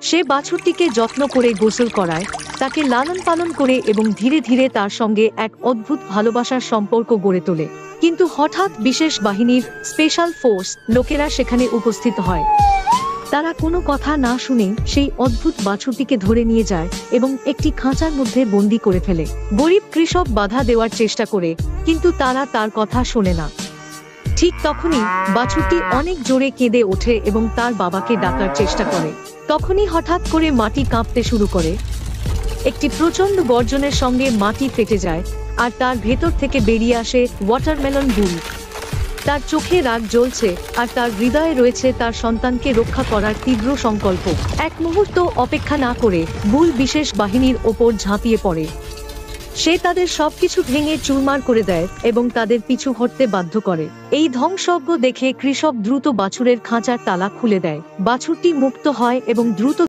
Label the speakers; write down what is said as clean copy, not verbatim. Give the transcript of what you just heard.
Speaker 1: সে বাছুরটিকে যত্ন করে গোসল করায়, তাকে লালন পালন করে এবং ধীরে ধীরে তার সঙ্গে এক অদ্ভুত ভালোবাসার সম্পর্ক গড়ে তোলে। কিন্তু হঠাৎ বিশেষ বাহিনীর স্পেশাল ফোর্স লোকেরা সেখানে উপস্থিত হয়। তারা কোনো কথা না শুনে সেই অদ্ভুত বাছুরটিকে ধরে নিয়ে যায় এবং একটি খাঁচার মধ্যে বন্দি করে ফেলে। গরিব কৃষক বাধা দেওয়ার চেষ্টা করে, কিন্তু তারা তার কথা শোনে না। ঠিক তখনই বাছুরটি অনেক জোরে কেঁদে ওঠে এবং তার বাবাকে ডাকার চেষ্টা করে। তখনই হঠাৎ করে মাটি কাঁপতে শুরু করে। একটি প্রচণ্ড গর্জনের সঙ্গে মাটি ফেটে যায়, আর তার ভেতর থেকে বেরিয়ে আসে ওয়াটারমেলন বুল। তার চোখে রাগ জ্বলছে, আর তার হৃদয়ে রয়েছে তার সন্তানকে রক্ষা করার তীব্র সংকল্প। এক মুহূর্ত অপেক্ষা না করে বুল বিশেষ বাহিনীর ওপর ঝাঁপিয়ে পড়ে। সে তাদের সবকিছু ভেঙে চুরমার করে দেয় এবং তাদের পিছু হটতে বাধ্য করে। এই ধ্বংসযজ্ঞ দেখে কৃষক দ্রুত বাছুরের খাঁচার তালা খুলে দেয়। বাছুরটি মুক্ত হয় এবং দ্রুত